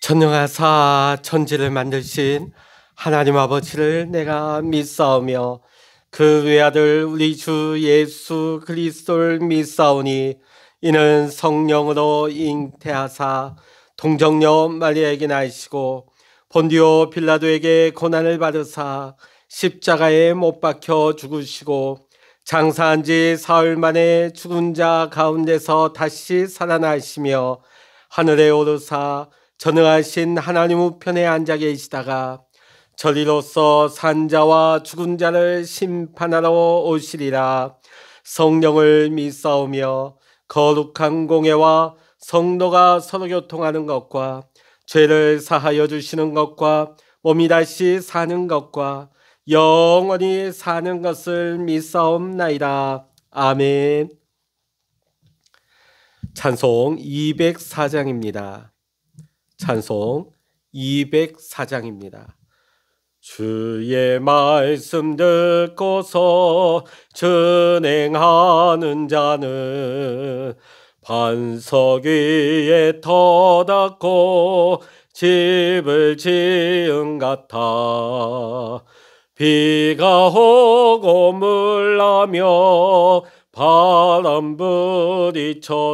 전능하사 천지를 만드신 하나님 아버지를 내가 믿사오며 그 외아들 우리 주 예수 그리스도를 믿사오니 이는 성령으로 잉태하사 동정녀 마리아에게 나시고 본디오 빌라도에게 고난을 받으사 십자가에 못 박혀 죽으시고 장사한 지 사흘 만에 죽은 자 가운데서 다시 살아나시며 하늘에 오르사 전능하신 하나님 우편에 앉아 계시다가 저리로서 산자와 죽은 자를 심판하러 오시리라. 성령을 믿사오며 거룩한 공예와 성도가 서로 교통하는 것과 죄를 사하여 주시는 것과 몸이 다시 사는 것과 영원히 사는 것을 믿사옵나이다. 아멘. 찬송 204장입니다. 찬송 204장입니다. 주의 말씀 듣고서 준행하는 자는 반석 위에 터닫고 집을 지은 같아. 비가 오고 물나며 바람 부딪혀도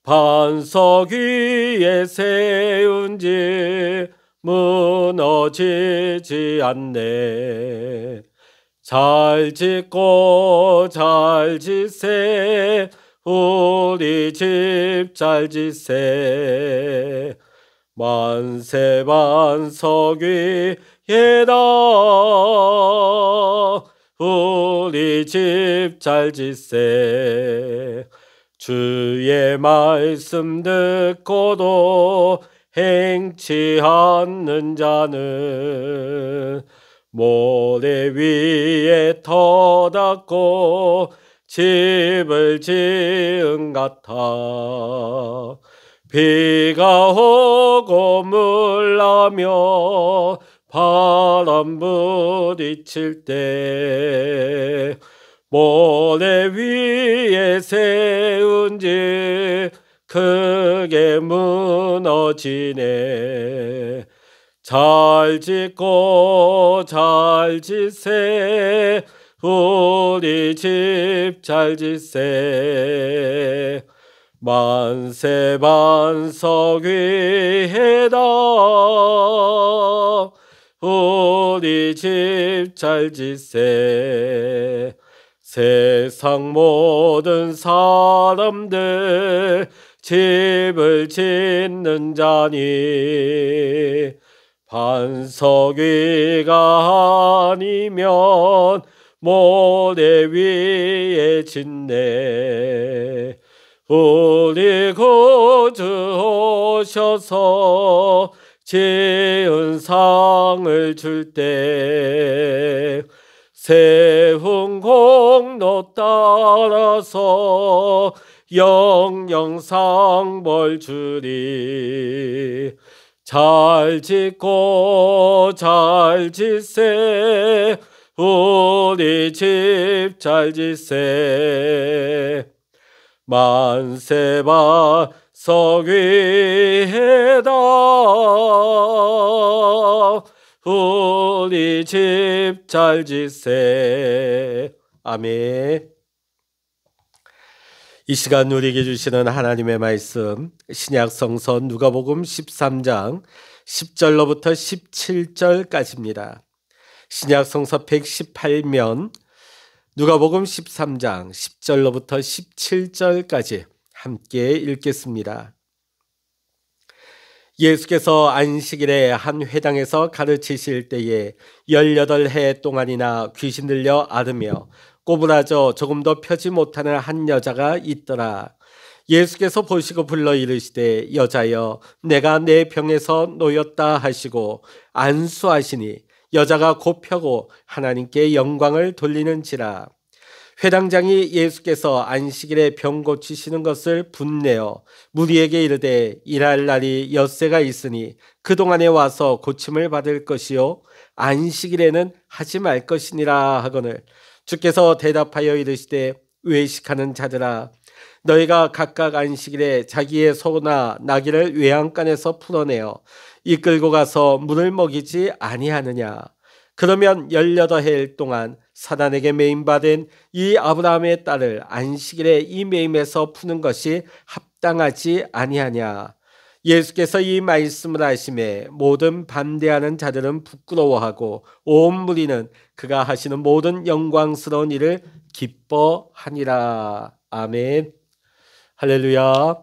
반석 위에 세운 집 무너지지 않네. 잘 짓고 잘 짓세 우리 집 잘 짓세. 만세 반석 위에다 우리 집 잘 짓세. 주의 말씀 듣고도 행치 않는 자는 모래 위에 터닫고 집을 지은 같아. 비가 오고 물나며 바람 부딪힐 때 모래 위에 세운 집 크게 무너지네. 잘 짓고 잘 짓세 우리 집 잘 짓세. 만세 반석 위에다 우리 집 잘 짓세. 세상 모든 사람들 집을 짓는 자니 반석 위가 아니면 모래 위에 짓네. 우리 구주 오셔서 지은 상을 줄 때 세운 공로 따라서 영영 상벌 주리. 잘 짓고 잘 짓세 우리 집 잘 짓세. 만세 반석 위에다 우리 집 잘 짓세. 아멘. 이 시간 우리에게 주시는 하나님의 말씀 신약 성서 누가복음 13장 10절로부터 17절까지입니다. 신약 성서 118면 누가복음 13장 10절로부터 17절까지 함께 읽겠습니다. 예수께서 안식일에 한 회당에서 가르치실 때에 18해 동안이나 귀신 들려 앓으며 꼬부라져 조금도 펴지 못하는 한 여자가 있더라. 예수께서 보시고 불러 이르시되 여자여 내가 내 병에서 놓였다 하시고 안수하시니 여자가 곧 펴고 하나님께 영광을 돌리는지라. 회당장이 예수께서 안식일에 병 고치시는 것을 분내어 무리에게 이르되 일할 날이 엿새가 있으니 그동안에 와서 고침을 받을 것이요 안식일에는 하지 말 것이니라 하거늘 주께서 대답하여 이르시되 외식하는 자들아 너희가 각각 안식일에 자기의 소나 나귀를 외양간에서 풀어내어 이끌고 가서 물을 먹이지 아니하느냐. 그러면 18해 동안 사단에게 매임받은 이 아브라함의 딸을 안식일에 이 매임에서 푸는 것이 합당하지 아니하냐. 예수께서 이 말씀을 하심에 모든 반대하는 자들은 부끄러워하고 온 무리는 그가 하시는 모든 영광스러운 일을 기뻐하니라. 아멘. 할렐루야.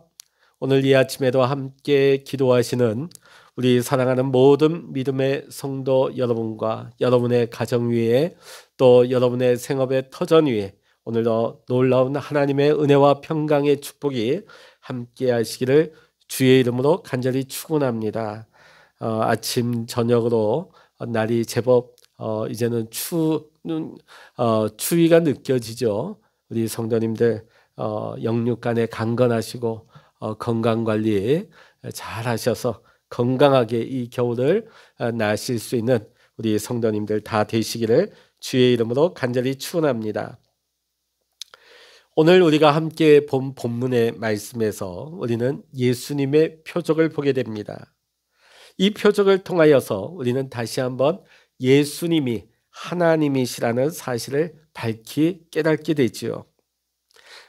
오늘 이 아침에도 함께 기도하시는 우리 사랑하는 모든 믿음의 성도 여러분과 여러분의 가정 위에 또 여러분의 생업의 터전 위에 오늘도 놀라운 하나님의 은혜와 평강의 축복이 함께 하시기를 주의 이름으로 간절히 축원합니다. 아침 저녁으로 날이 제법 이제는 추위가 느껴지죠. 우리 성도님들 영육간에 강건하시고 건강관리 잘 하셔서 건강하게 이 겨울을 나실 수 있는 우리 성도님들 다 되시기를 주의 이름으로 간절히 축원합니다. 오늘 우리가 함께 본 본문의 말씀에서 우리는 예수님의 표적을 보게 됩니다. 이 표적을 통하여서 우리는 다시 한번 예수님이 하나님이시라는 사실을 밝히 깨닫게 되지요.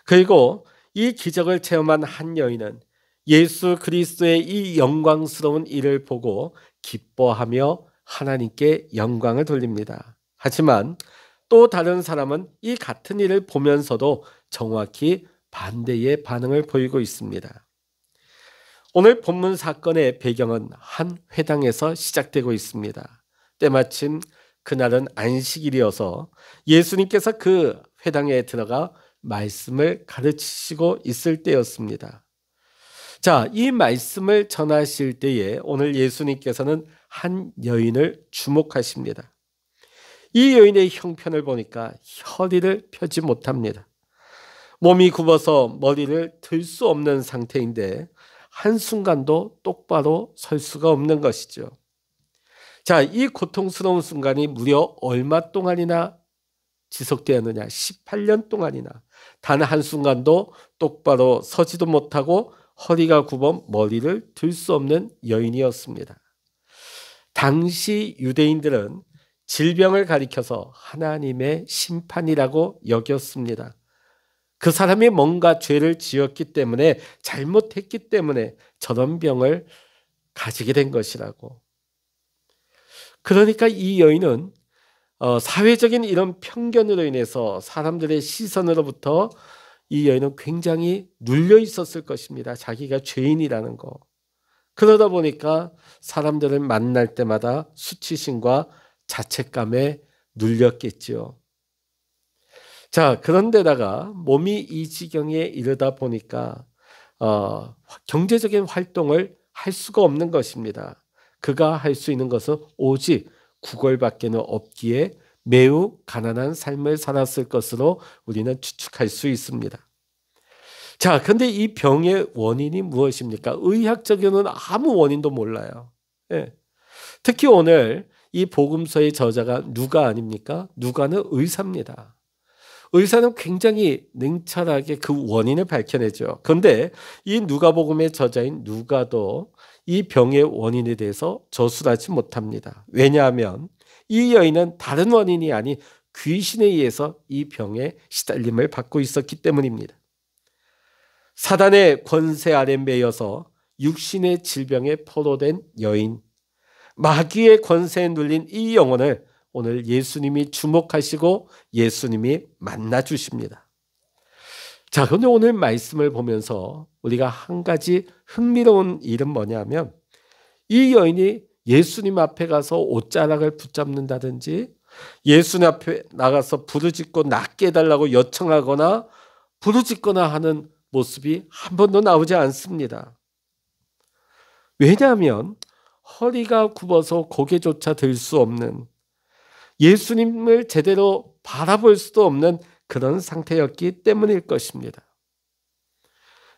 그리고 이 기적을 체험한 한 여인은 예수 그리스도의 이 영광스러운 일을 보고 기뻐하며 하나님께 영광을 돌립니다. 하지만 또 다른 사람은 이 같은 일을 보면서도 정확히 반대의 반응을 보이고 있습니다. 오늘 본문 사건의 배경은 한 회당에서 시작되고 있습니다. 때마침 그날은 안식일이어서 예수님께서 그 회당에 들어가 말씀을 가르치시고 있을 때였습니다. 자, 이 말씀을 전하실 때에 오늘 예수님께서는 한 여인을 주목하십니다. 이 여인의 형편을 보니까 허리를 펴지 못합니다. 몸이 굽어서 머리를 들 수 없는 상태인데 한순간도 똑바로 설 수가 없는 것이죠. 자, 이 고통스러운 순간이 무려 얼마 동안이나 지속되었느냐? 18년 동안이나 단 한순간도 똑바로 서지도 못하고 허리가 굽어 머리를 들 수 없는 여인이었습니다. 당시 유대인들은 질병을 가리켜서 하나님의 심판이라고 여겼습니다. 그 사람이 뭔가 죄를 지었기 때문에 잘못했기 때문에 저런 병을 가지게 된 것이라고. 그러니까 이 여인은 사회적인 이런 편견으로 인해서 사람들의 시선으로부터 이 여인은 굉장히 눌려 있었을 것입니다. 자기가 죄인이라는 거. 그러다 보니까 사람들을 만날 때마다 수치심과 자책감에 눌렸겠지요. 자, 그런데다가 몸이 이 지경에 이르다 보니까 경제적인 활동을 할 수가 없는 것입니다. 그가 할 수 있는 것은 오직 구걸밖에는 없기에 매우 가난한 삶을 살았을 것으로 우리는 추측할 수 있습니다. 자, 그런데 이 병의 원인이 무엇입니까? 의학적으로는 아무 원인도 몰라요. 예. 특히 오늘 이 복음서의 저자가 누가 아닙니까? 누가는 의사입니다. 의사는 굉장히 냉철하게 그 원인을 밝혀내죠. 그런데 이 누가복음의 저자인 누가도 이 병의 원인에 대해서 저술하지 못합니다. 왜냐하면 이 여인은 다른 원인이 아닌 귀신에 의해서 이 병에 시달림을 받고 있었기 때문입니다. 사단의 권세 아래 매여서 육신의 질병에 포로된 여인, 마귀의 권세에 눌린 이 영혼을 오늘 예수님이 주목하시고 예수님이 만나주십니다. 자, 그런데 오늘 말씀을 보면서 우리가 한 가지 흥미로운 일은 뭐냐면 이 여인이 예수님 앞에 가서 옷자락을 붙잡는다든지 예수님 앞에 나가서 부르짖고 낫게 해달라고 요청하거나 부르짖거나 하는 모습이 한 번도 나오지 않습니다. 왜냐하면 허리가 굽어서 고개조차 들 수 없는, 예수님을 제대로 바라볼 수도 없는 그런 상태였기 때문일 것입니다.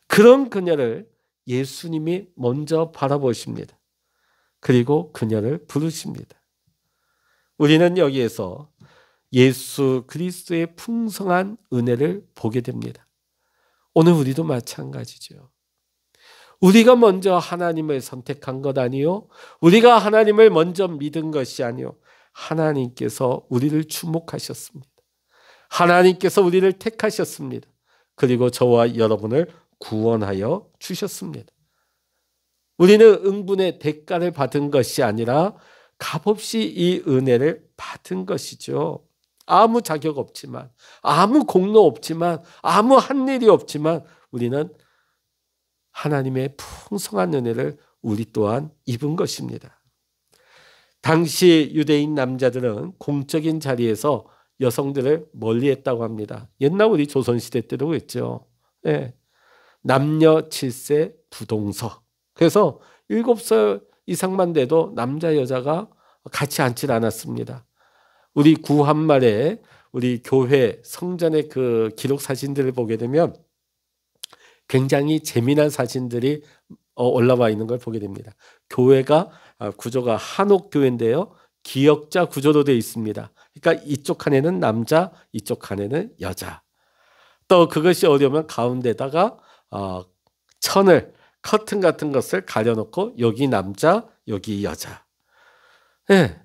그런 그녀를 예수님이 먼저 바라보십니다. 그리고 그녀를 부르십니다. 우리는 여기에서 예수 그리스도의 풍성한 은혜를 보게 됩니다. 오늘 우리도 마찬가지죠. 우리가 먼저 하나님을 선택한 것 아니요, 우리가 하나님을 먼저 믿은 것이 아니요, 하나님께서 우리를 주목하셨습니다. 하나님께서 우리를 택하셨습니다. 그리고 저와 여러분을 구원하여 주셨습니다. 우리는 응분의 대가를 받은 것이 아니라 값없이 이 은혜를 받은 것이죠. 아무 자격 없지만, 아무 공로 없지만, 아무 한 일이 없지만 우리는 하나님의 풍성한 은혜를 우리 또한 입은 것입니다. 당시 유대인 남자들은 공적인 자리에서 여성들을 멀리했다고 합니다. 옛날 우리 조선시대 때도 그랬죠. 네. 남녀 7세 부동서. 그래서 7살 이상만 돼도 남자 여자가 같이 앉지 않았습니다. 우리 구한말에 우리 교회 성전의 그 기록 사진들을 보게 되면 굉장히 재미난 사진들이 올라와 있는 걸 보게 됩니다. 교회가 구조가 한옥교회인데요, 기역자 구조로 되어 있습니다. 그러니까 이쪽 칸에는 남자, 이쪽 칸에는 여자. 또 그것이 어려우면 가운데다가 천을, 커튼 같은 것을 가려놓고 여기 남자, 여기 여자. 네.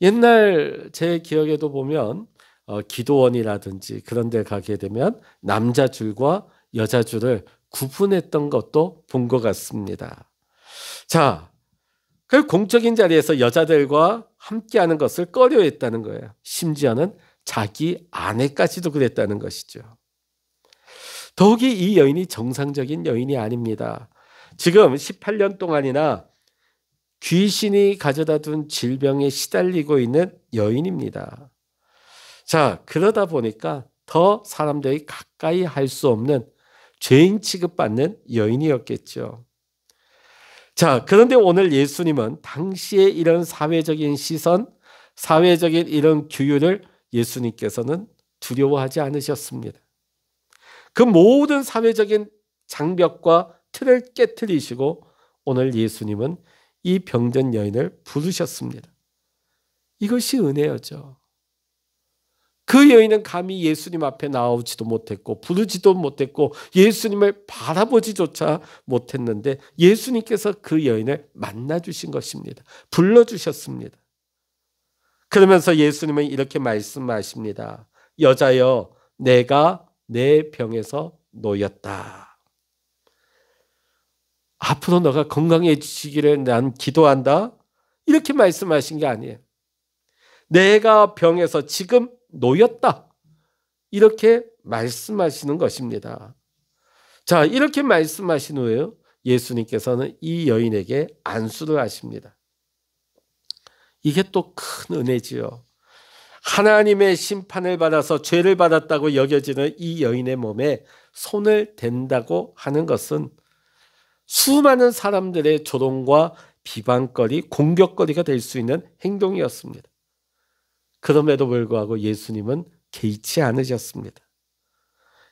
옛날 제 기억에도 보면 기도원이라든지 그런 데 가게 되면 남자 줄과 여자 줄을 구분했던 것도 본 것 같습니다. 자, 그 공적인 자리에서 여자들과 함께하는 것을 꺼려했다는 거예요. 심지어는 자기 아내까지도 그랬다는 것이죠. 더욱이 이 여인이 정상적인 여인이 아닙니다. 지금 18년 동안이나 귀신이 가져다 둔 질병에 시달리고 있는 여인입니다. 자, 그러다 보니까 더 사람들이 가까이 할 수 없는 죄인 취급받는 여인이었겠죠. 자, 그런데 오늘 예수님은 당시의 이런 사회적인 시선, 사회적인 이런 규율을 예수님께서는 두려워하지 않으셨습니다. 그 모든 사회적인 장벽과 틀을 깨트리시고 오늘 예수님은 이 병든 여인을 부르셨습니다. 이것이 은혜였죠. 그 여인은 감히 예수님 앞에 나오지도 못했고 부르지도 못했고 예수님을 바라보지조차 못했는데 예수님께서 그 여인을 만나주신 것입니다. 불러주셨습니다. 그러면서 예수님은 이렇게 말씀하십니다. 여자여, 내가 내 병에서 놓였다. 앞으로 너가 건강해지기를 난 기도한다. 이렇게 말씀하신 게 아니에요. 내가 병에서 지금 놓였다. 이렇게 말씀하시는 것입니다. 자, 이렇게 말씀하신 후에 예수님께서는 이 여인에게 안수를 하십니다. 이게 또 큰 은혜지요. 하나님의 심판을 받아서 죄를 받았다고 여겨지는 이 여인의 몸에 손을 댄다고 하는 것은 수많은 사람들의 조롱과 비방거리, 공격거리가 될 수 있는 행동이었습니다. 그럼에도 불구하고 예수님은 개의치 않으셨습니다.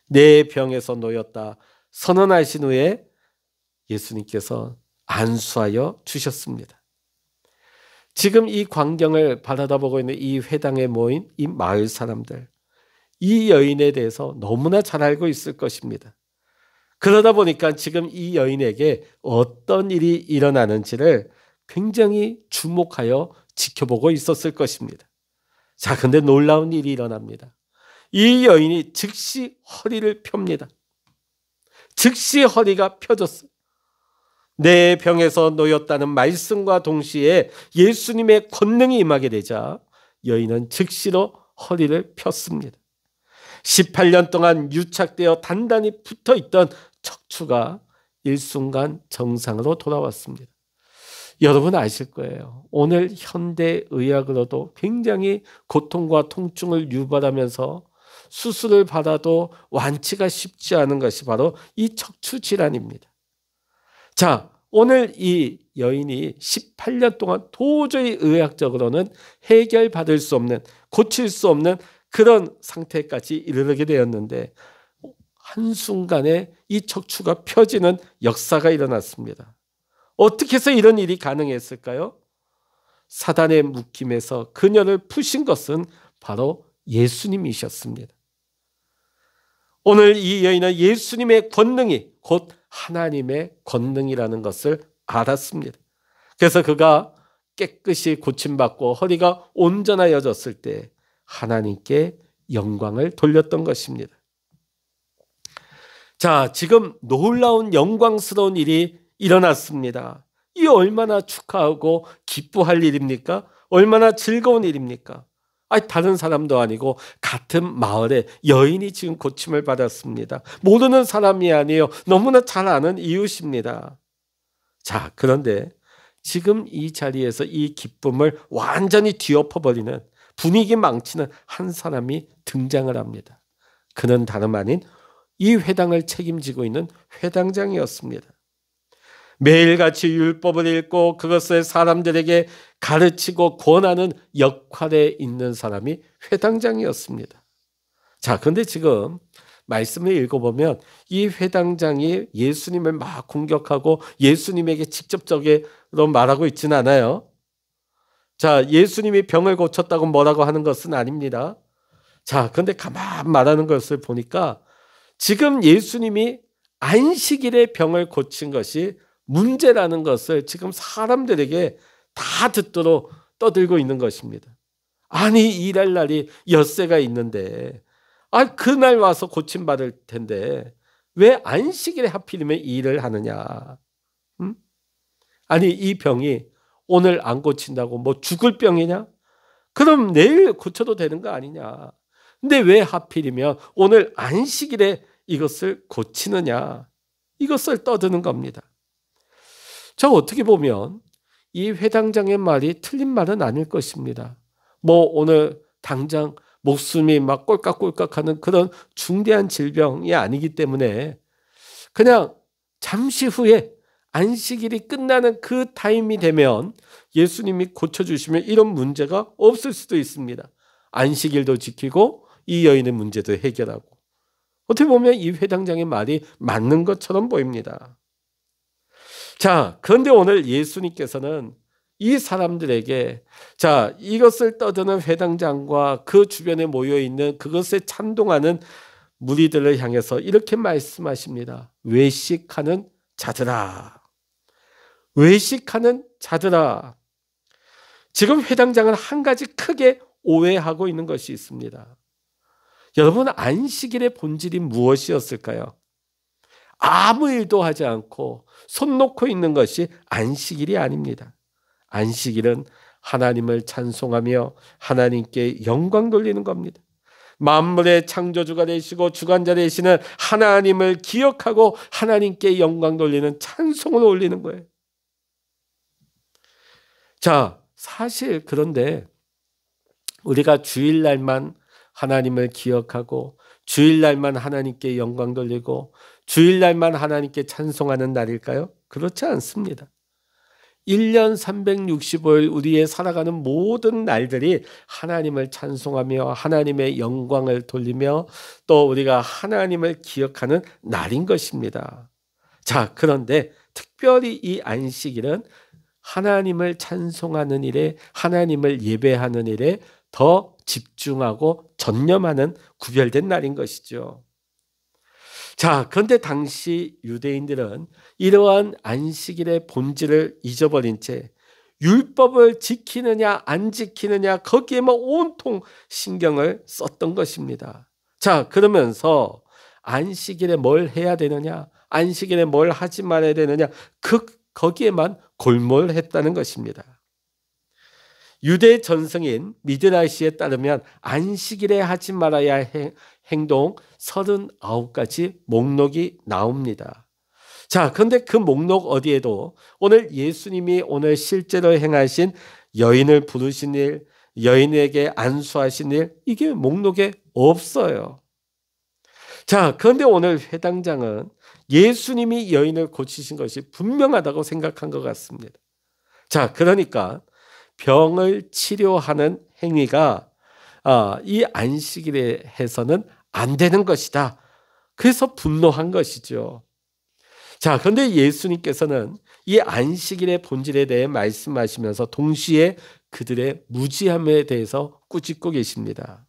내 병에서 놓였다 선언하신 후에 예수님께서 안수하여 주셨습니다. 지금 이 광경을 바라다보고 있는 이 회당에 모인 이 마을 사람들, 이 여인에 대해서 너무나 잘 알고 있을 것입니다. 그러다 보니까 지금 이 여인에게 어떤 일이 일어나는지를 굉장히 주목하여 지켜보고 있었을 것입니다. 자, 근데 놀라운 일이 일어납니다. 이 여인이 즉시 허리를 펴니다. 즉시 허리가 펴졌어요. 내 병에서 놓였다는 말씀과 동시에 예수님의 권능이 임하게 되자 여인은 즉시로 허리를 폈습니다. 18년 동안 유착되어 단단히 붙어있던 척추가 일순간 정상으로 돌아왔습니다. 여러분 아실 거예요. 오늘 현대의학으로도 굉장히 고통과 통증을 유발하면서 수술을 받아도 완치가 쉽지 않은 것이 바로 이 척추 질환입니다. 자, 오늘 이 여인이 18년 동안 도저히 의학적으로는 해결받을 수 없는, 고칠 수 없는 그런 상태까지 이르게 되었는데 한순간에 이 척추가 펴지는 역사가 일어났습니다. 어떻게 해서 이런 일이 가능했을까요? 사단의 묶임에서 그녀를 푸신 것은 바로 예수님이셨습니다. 오늘 이 여인은 예수님의 권능이 곧 하나님의 권능이라는 것을 알았습니다. 그래서 그가 깨끗이 고침받고 허리가 온전하여졌을 때 하나님께 영광을 돌렸던 것입니다. 자, 지금 놀라운 영광스러운 일이 일어났습니다. 이 얼마나 축하하고 기뻐할 일입니까? 얼마나 즐거운 일입니까? 다른 사람도 아니고 같은 마을의 여인이 지금 고침을 받았습니다. 모르는 사람이 아니에요. 너무나 잘 아는 이웃입니다. 자, 그런데 지금 이 자리에서 이 기쁨을 완전히 뒤엎어버리는, 분위기 망치는 한 사람이 등장을 합니다. 그는 다름 아닌 이 회당을 책임지고 있는 회당장이었습니다. 매일같이 율법을 읽고 그것을 사람들에게 가르치고 권하는 역할에 있는 사람이 회당장이었습니다. 자, 그런데 지금 말씀을 읽어보면 이 회당장이 예수님을 막 공격하고 예수님에게 직접적으로 말하고 있지는 않아요. 자, 예수님이 병을 고쳤다고 뭐라고 하는 것은 아닙니다. 자, 그런데 가만 말하는 것을 보니까 지금 예수님이 안식일에 병을 고친 것이 문제라는 것을 지금 사람들에게 다 듣도록 떠들고 있는 것입니다. 아니, 일할 날이 엿새가 있는데 그날 와서 고침받을 텐데 왜 안식일에 하필이면 일을 하느냐? 아니, 이 병이 오늘 안 고친다고 뭐 죽을 병이냐? 그럼 내일 고쳐도 되는 거 아니냐? 근데 왜 하필이면 오늘 안식일에 이것을 고치느냐? 이것을 떠드는 겁니다. 저 어떻게 보면 이 회당장의 말이 틀린 말은 아닐 것입니다. 뭐 오늘 당장 목숨이 막 꼴깍꼴깍하는 그런 중대한 질병이 아니기 때문에 그냥 잠시 후에 안식일이 끝나는 그 타임이 되면 예수님이 고쳐주시면 이런 문제가 없을 수도 있습니다. 안식일도 지키고 이 여인의 문제도 해결하고, 어떻게 보면 이 회당장의 말이 맞는 것처럼 보입니다. 자, 그런데 오늘 예수님께서는 이 사람들에게 자, 이것을 떠드는 회당장과 그 주변에 모여있는 그것에 찬동하는 무리들을 향해서 이렇게 말씀하십니다. 외식하는 자들아, 외식하는 자들아. 지금 회당장은 한 가지 크게 오해하고 있는 것이 있습니다. 여러분, 안식일의 본질이 무엇이었을까요? 아무 일도 하지 않고 손 놓고 있는 것이 안식일이 아닙니다. 안식일은 하나님을 찬송하며 하나님께 영광 돌리는 겁니다. 만물의 창조주가 되시고 주관자 되시는 하나님을 기억하고 하나님께 영광 돌리는 찬송을 올리는 거예요. 자, 사실 그런데 우리가 주일날만 하나님을 기억하고 주일날만 하나님께 영광 돌리고 주일날만 하나님께 찬송하는 날일까요? 그렇지 않습니다. 1년 365일 우리의 살아가는 모든 날들이 하나님을 찬송하며 하나님의 영광을 돌리며 또 우리가 하나님을 기억하는 날인 것입니다. 자, 그런데 특별히 이 안식일은 하나님을 찬송하는 일에, 하나님을 예배하는 일에 더 집중하고 전념하는 구별된 날인 것이죠. 자, 그런데 당시 유대인들은 이러한 안식일의 본질을 잊어버린 채 율법을 지키느냐 안 지키느냐 거기에만 온통 신경을 썼던 것입니다. 자, 그러면서 안식일에 뭘 해야 되느냐, 안식일에 뭘 하지 말아야 되느냐, 거기에만 골몰했다는 것입니다. 유대 전승인 미드라시에 따르면 안식일에 하지 말아야 할 행동 39가지 목록이 나옵니다. 자, 그런데 그 목록 어디에도 오늘 예수님이 오늘 실제로 행하신 여인을 부르신 일, 여인에게 안수하신 일, 이게 목록에 없어요. 자, 그런데 오늘 회당장은 예수님이 여인을 고치신 것이 분명하다고 생각한 것 같습니다. 자, 그러니까 병을 치료하는 행위가 이 안식일에 해서는 안 되는 것이다. 그래서 분노한 것이죠. 자, 그런데 예수님께서는 이 안식일의 본질에 대해 말씀하시면서 동시에 그들의 무지함에 대해서 꾸짖고 계십니다.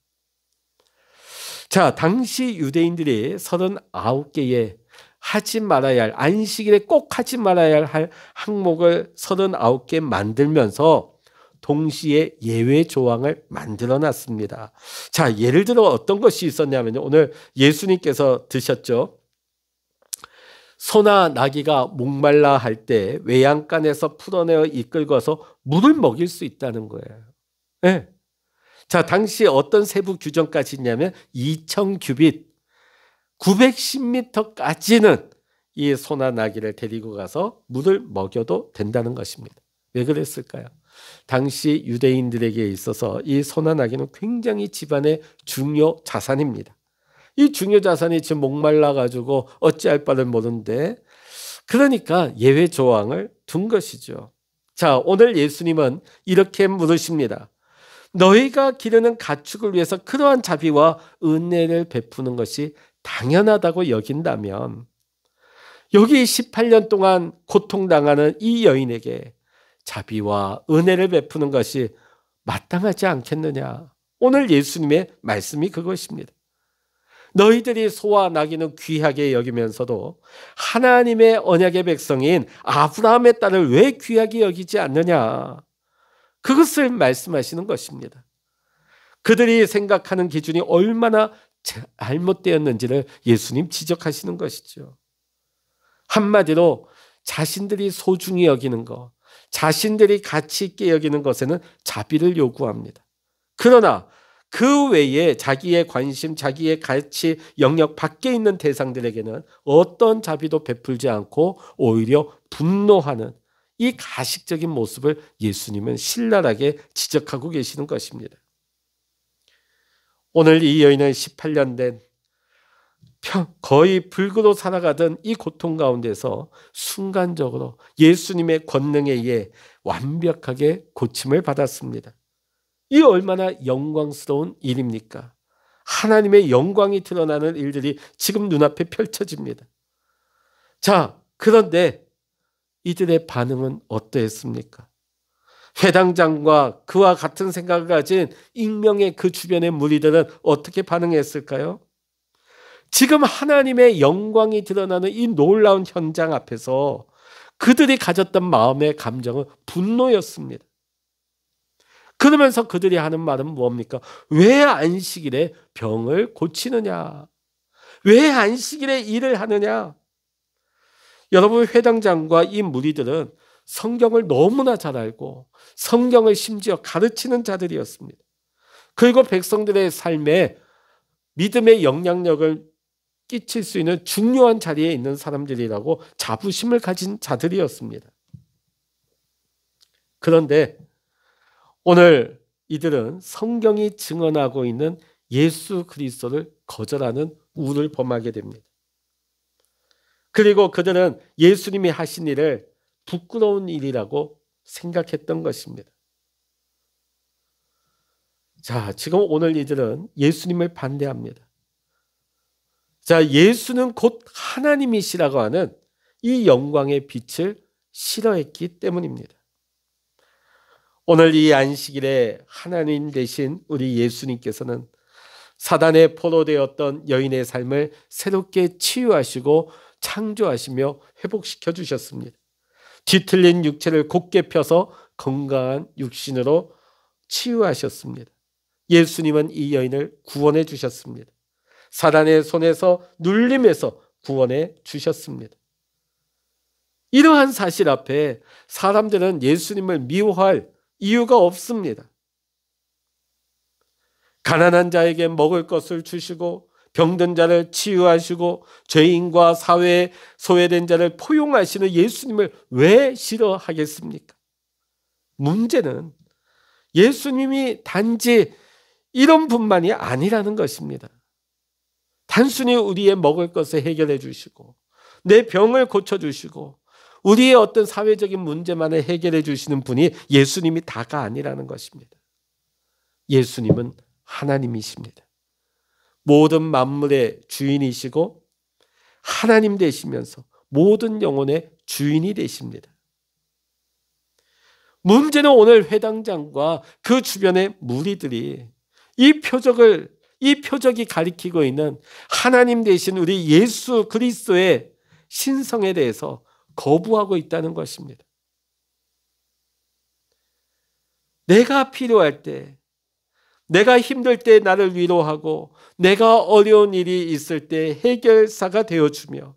자, 당시 유대인들이 39개의 하지 말아야 할, 안식일에 꼭 하지 말아야 할 항목을 39개 만들면서 동시에 예외 조항을 만들어 놨습니다. 자, 예를 들어 어떤 것이 있었냐면요. 오늘 예수님께서 드셨죠. 소나 나귀가 목말라 할 때 외양간에서 풀어내어 이끌고서 물을 먹일 수 있다는 거예요. 네. 자, 당시 어떤 세부 규정까지 있냐면 2000규빗 910m까지는 이 소나 나귀를 데리고 가서 물을 먹여도 된다는 것입니다. 왜 그랬을까요? 당시 유대인들에게 있어서 이 소나 나귀는 굉장히 집안의 중요 자산입니다. 이 중요 자산이 지금 목말라 가지고 어찌할 바를 모르는데, 그러니까 예외 조항을 둔 것이죠. 자, 오늘 예수님은 이렇게 물으십니다. 너희가 기르는 가축을 위해서 그러한 자비와 은혜를 베푸는 것이 당연하다고 여긴다면 여기 18년 동안 고통당하는 이 여인에게 자비와 은혜를 베푸는 것이 마땅하지 않겠느냐. 오늘 예수님의 말씀이 그것입니다. 너희들이 소와 나귀는 귀하게 여기면서도 하나님의 언약의 백성인 아브라함의 딸을 왜 귀하게 여기지 않느냐. 그것을 말씀하시는 것입니다. 그들이 생각하는 기준이 얼마나 잘못되었는지를 예수님 지적하시는 것이죠. 한마디로 자신들이 소중히 여기는 것, 자신들이 가치 있게 여기는 것에는 자비를 요구합니다. 그러나 그 외에 자기의 관심, 자기의 가치 영역 밖에 있는 대상들에게는 어떤 자비도 베풀지 않고 오히려 분노하는 이 가식적인 모습을 예수님은 신랄하게 지적하고 계시는 것입니다. 오늘 이 여인은 18년 된 거의 불구로 살아가던 이 고통 가운데서 순간적으로 예수님의 권능에 의해 완벽하게 고침을 받았습니다. 이 얼마나 영광스러운 일입니까? 하나님의 영광이 드러나는 일들이 지금 눈앞에 펼쳐집니다. 자, 그런데 이들의 반응은 어떠했습니까? 회당장과 그와 같은 생각을 가진 익명의 그 주변의 무리들은 어떻게 반응했을까요? 지금 하나님의 영광이 드러나는 이 놀라운 현장 앞에서 그들이 가졌던 마음의 감정은 분노였습니다. 그러면서 그들이 하는 말은 뭡니까? 왜 안식일에 병을 고치느냐? 왜 안식일에 일을 하느냐? 여러분, 회당장과 이 무리들은 성경을 너무나 잘 알고 성경을 심지어 가르치는 자들이었습니다. 그리고 백성들의 삶에 믿음의 영향력을 끼칠 수 있는 중요한 자리에 있는 사람들이라고 자부심을 가진 자들이었습니다. 그런데 오늘 이들은 성경이 증언하고 있는 예수 그리스도를 거절하는 우를 범하게 됩니다. 그리고 그들은 예수님이 하신 일을 부끄러운 일이라고 생각했던 것입니다. 자, 지금 오늘 이들은 예수님을 반대합니다. 자, 예수는 곧 하나님이시라고 하는 이 영광의 빛을 싫어했기 때문입니다. 오늘 이 안식일에 하나님 되신 우리 예수님께서는 사단에 포로되었던 여인의 삶을 새롭게 치유하시고 창조하시며 회복시켜 주셨습니다. 뒤틀린 육체를 곧게 펴서 건강한 육신으로 치유하셨습니다. 예수님은 이 여인을 구원해 주셨습니다. 사단의 손에서 눌림에서 구원해 주셨습니다. 이러한 사실 앞에 사람들은 예수님을 미워할 이유가 없습니다. 가난한 자에게 먹을 것을 주시고 병든 자를 치유하시고 죄인과 사회에 소외된 자를 포용하시는 예수님을 왜 싫어하겠습니까? 문제는 예수님이 단지 이런 분만이 아니라는 것입니다. 단순히 우리의 먹을 것을 해결해 주시고 내 병을 고쳐주시고 우리의 어떤 사회적인 문제만을 해결해 주시는 분이 예수님이 다가 아니라는 것입니다. 예수님은 하나님이십니다. 모든 만물의 주인이시고 하나님 되시면서 모든 영혼의 주인이 되십니다. 문제는 오늘 회당장과 그 주변의 무리들이 이 표적을, 이 표적이 가리키고 있는 하나님 대신 우리 예수 그리스도의 신성에 대해서 거부하고 있다는 것입니다. 내가 필요할 때, 내가 힘들 때 나를 위로하고 내가 어려운 일이 있을 때 해결사가 되어주며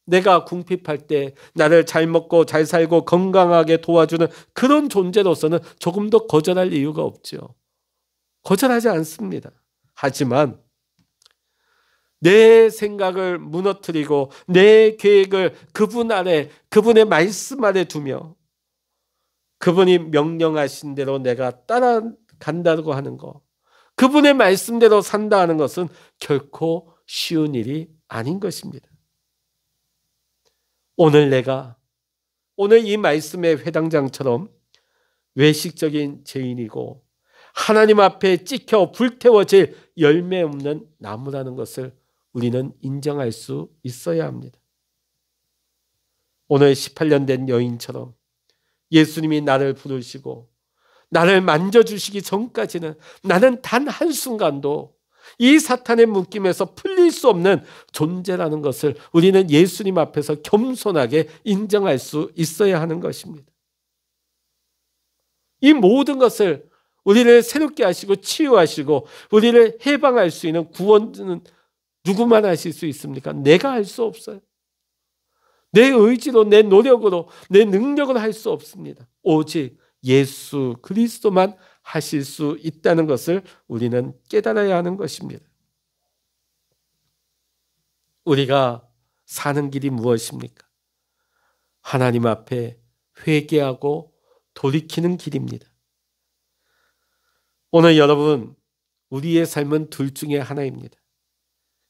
내가 궁핍할 때 나를 잘 먹고 잘 살고 건강하게 도와주는 그런 존재로서는 조금 더 거절할 이유가 없죠. 거절하지 않습니다. 하지만 내 생각을 무너뜨리고 내 계획을 그분 아래, 그분의 말씀 아래 두며 그분이 명령하신 대로 내가 따라간다고 하는 것, 그분의 말씀대로 산다 하는 것은 결코 쉬운 일이 아닌 것입니다. 오늘 이 말씀의 회당장처럼 외식적인 죄인이고 하나님 앞에 찍혀 불태워질 열매 없는 나무라는 것을 우리는 인정할 수 있어야 합니다. 오늘 18년 된 여인처럼 예수님이 나를 부르시고 나를 만져주시기 전까지는 나는 단 한순간도 이 사탄의 묶임에서 풀릴 수 없는 존재라는 것을 우리는 예수님 앞에서 겸손하게 인정할 수 있어야 하는 것입니다. 이 모든 것을 우리를 새롭게 하시고 치유하시고 우리를 해방할 수 있는 구원은 누구만 하실 수 있습니까? 내가 할 수 없어요. 내 의지로, 내 노력으로, 내 능력으로 할 수 없습니다. 오직 예수 그리스도만 하실 수 있다는 것을 우리는 깨달아야 하는 것입니다. 우리가 사는 길이 무엇입니까? 하나님 앞에 회개하고 돌이키는 길입니다. 오늘 여러분, 우리의 삶은 둘 중에 하나입니다.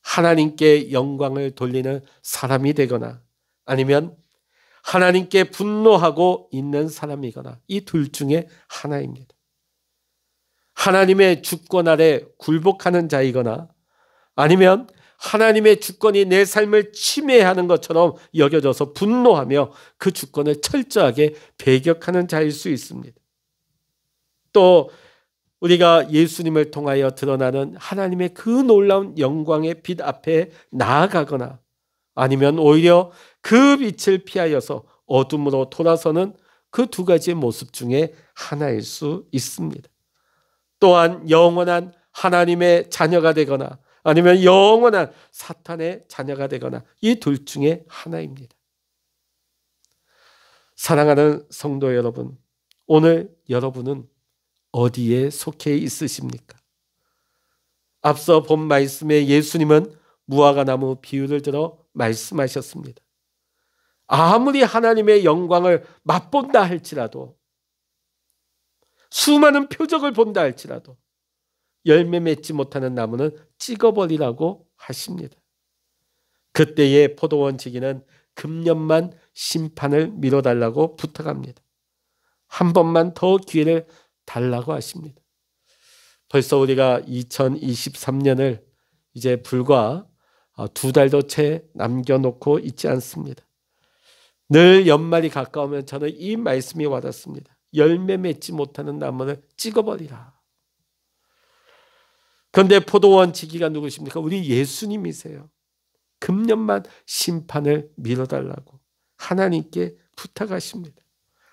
하나님께 영광을 돌리는 사람이 되거나 아니면 하나님께 분노하고 있는 사람이거나 이 둘 중에 하나입니다. 하나님의 주권 아래 굴복하는 자이거나 아니면 하나님의 주권이 내 삶을 침해하는 것처럼 여겨져서 분노하며 그 주권을 철저하게 배격하는 자일 수 있습니다. 또 우리가 예수님을 통하여 드러나는 하나님의 그 놀라운 영광의 빛 앞에 나아가거나 아니면 오히려 그 빛을 피하여서 어둠으로 돌아서는 그 두 가지의 모습 중에 하나일 수 있습니다. 또한 영원한 하나님의 자녀가 되거나 아니면 영원한 사탄의 자녀가 되거나 이 둘 중에 하나입니다. 사랑하는 성도 여러분, 오늘 여러분은 어디에 속해 있으십니까? 앞서 본 말씀에 예수님은 무화과나무 비유를 들어 말씀하셨습니다. 아무리 하나님의 영광을 맛본다 할지라도 수많은 표적을 본다 할지라도 열매 맺지 못하는 나무는 찍어버리라고 하십니다. 그때의 포도원 지기는 금년만 심판을 미뤄달라고 부탁합니다. 한 번만 더 기회를 달라고 하십니다. 벌써 우리가 2023년을 이제 불과 2달도 채 남겨놓고 있지 않습니다. 늘 연말이 가까우면 저는 이 말씀이 와닿습니다. 열매 맺지 못하는 나무를 찍어버리라. 그런데 포도원 지기가 누구십니까? 우리 예수님이세요. 금년만 심판을 미뤄달라고 하나님께 부탁하십니다.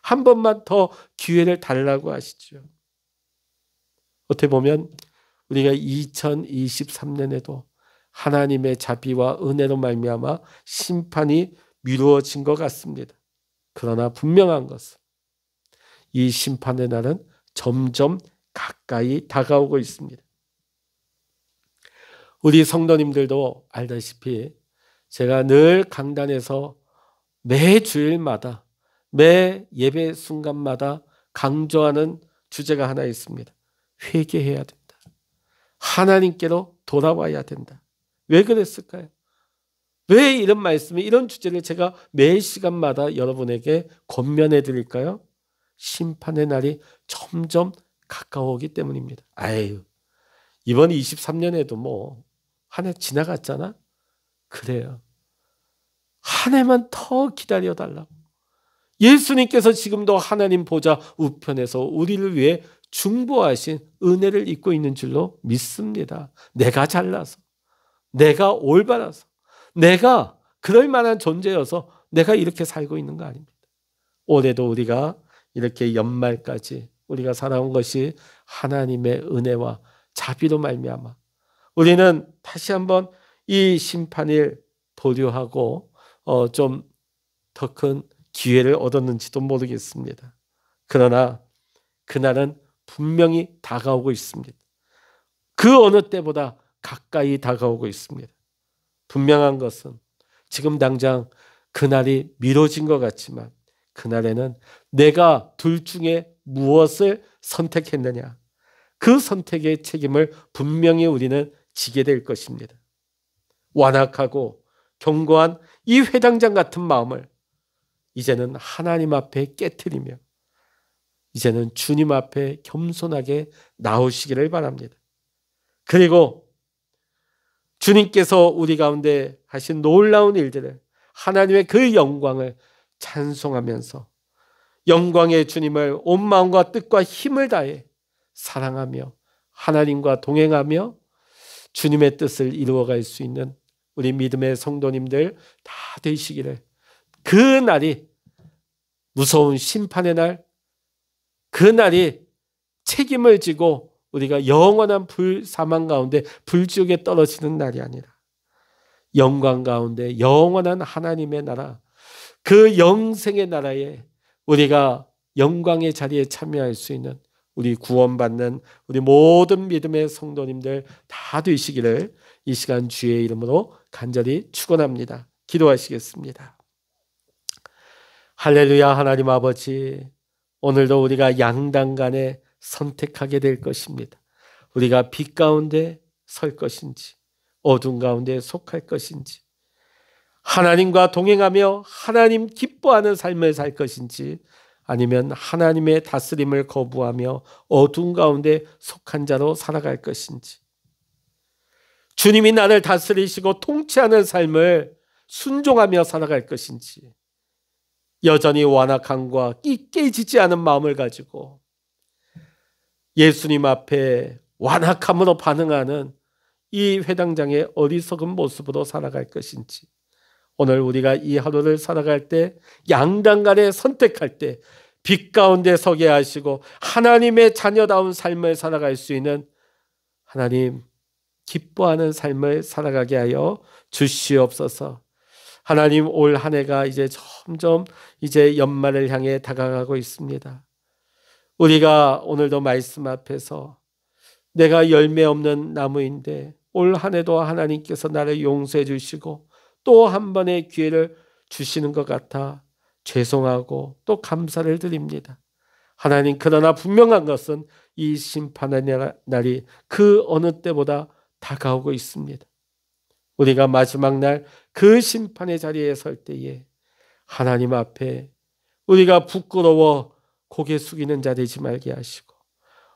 한 번만 더 기회를 달라고 하시죠. 어떻게 보면 우리가 2023년에도 하나님의 자비와 은혜로 말미암아 심판이 미루어진 것 같습니다. 그러나 분명한 것은 이 심판의 날은 점점 가까이 다가오고 있습니다. 우리 성도님들도 알다시피 제가 늘 강단에서 매 주일마다 매 예배 순간마다 강조하는 주제가 하나 있습니다. 회개해야 된다. 하나님께로 돌아와야 된다. 왜 그랬을까요? 왜 이런 말씀이 이런 주제를 제가 매 시간마다 여러분에게 권면해 드릴까요? 심판의 날이 점점 가까워오기 때문입니다. 아유, 이번 23년에도 뭐 한 해 지나갔잖아? 그래요. 한 해만 더 기다려달라고. 예수님께서 지금도 하나님 보좌 우편에서 우리를 위해 중보하신 은혜를 입고 있는 줄로 믿습니다. 내가 잘나서, 내가 올바라서, 내가 그럴 만한 존재여서 내가 이렇게 살고 있는 거 아닙니다. 올해도 우리가 이렇게 연말까지 우리가 살아온 것이 하나님의 은혜와 자비로 말미암아 우리는 다시 한번 이 심판을 보류하고 좀 더 큰 기회를 얻었는지도 모르겠습니다. 그러나 그날은 분명히 다가오고 있습니다. 그 어느 때보다 가까이 다가오고 있습니다. 분명한 것은 지금 당장 그날이 미뤄진 것 같지만 그날에는 내가 둘 중에 무엇을 선택했느냐, 그 선택의 책임을 분명히 우리는 지게 될 것입니다. 완악하고 견고한 이 회당장 같은 마음을 이제는 하나님 앞에 깨트리며 이제는 주님 앞에 겸손하게 나오시기를 바랍니다. 그리고 주님께서 우리 가운데 하신 놀라운 일들을, 하나님의 그 영광을 찬송하면서 영광의 주님을 온 마음과 뜻과 힘을 다해 사랑하며 하나님과 동행하며 주님의 뜻을 이루어갈 수 있는 우리 믿음의 성도님들 다 되시기를, 그 날이 무서운 심판의 날, 그 날이 책임을 지고 우리가 영원한 사망 가운데 불지옥에 떨어지는 날이 아니라 영광 가운데 영원한 하나님의 나라, 그 영생의 나라에 우리가 영광의 자리에 참여할 수 있는 우리 구원받는 우리 모든 믿음의 성도님들 다 되시기를 이 시간 주의 이름으로 간절히 축원합니다. 기도하시겠습니다. 할렐루야. 하나님 아버지, 오늘도 우리가 양당간에 선택하게 될 것입니다. 우리가 빛 가운데 설 것인지 어둠 가운데 속할 것인지, 하나님과 동행하며 하나님 기뻐하는 삶을 살 것인지, 아니면 하나님의 다스림을 거부하며 어둠 가운데 속한 자로 살아갈 것인지, 주님이 나를 다스리시고 통치하는 삶을 순종하며 살아갈 것인지, 여전히 완악함과 깨지지 않은 마음을 가지고 예수님 앞에 완악함으로 반응하는 이 회당장의 어리석은 모습으로 살아갈 것인지, 오늘 우리가 이 하루를 살아갈 때 양당간에 선택할 때 빛 가운데 서게 하시고 하나님의 자녀다운 삶을 살아갈 수 있는, 하나님 기뻐하는 삶을 살아가게 하여 주시옵소서. 하나님, 올 한 해가 이제 점점 이제 연말을 향해 다가가고 있습니다. 우리가 오늘도 말씀 앞에서 내가 열매 없는 나무인데 올 한 해도 하나님께서 나를 용서해 주시고 또 한 번의 기회를 주시는 것 같아 죄송하고 또 감사를 드립니다. 하나님, 그러나 분명한 것은 이 심판의 날이 그 어느 때보다 다가오고 있습니다. 우리가 마지막 날 그 심판의 자리에 설 때에 하나님 앞에 우리가 부끄러워 고개 숙이는 자 되지 말게 하시고,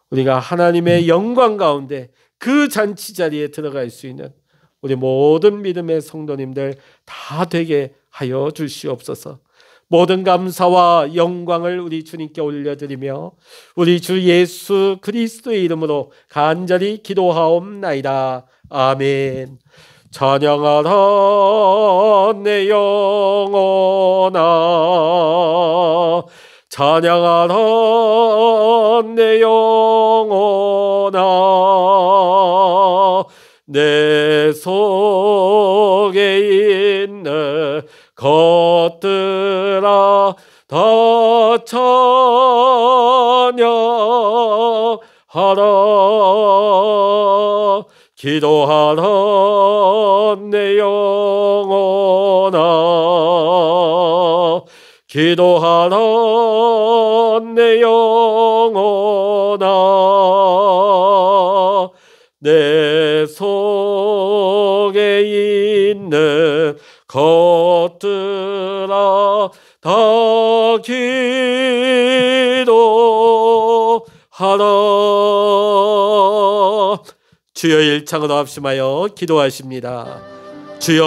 우리가 하나님의 영광 가운데 그 잔치 자리에 들어갈 수 있는 우리 모든 믿음의 성도님들 다 되게 하여 주시옵소서. 모든 감사와 영광을 우리 주님께 올려드리며 우리 주 예수 그리스도의 이름으로 간절히 기도하옵나이다. 아멘. 찬양하라 내 영혼아, 찬양하라 내 영혼아, 내 속에 있는 것들아 다 찬양하라. 기도하라 내 영혼아, 기도하라 내 영혼아, 내 속에 있는 것들아 다 기도하라. 주여, 일창으로 합심하여 기도하십니다. 주여,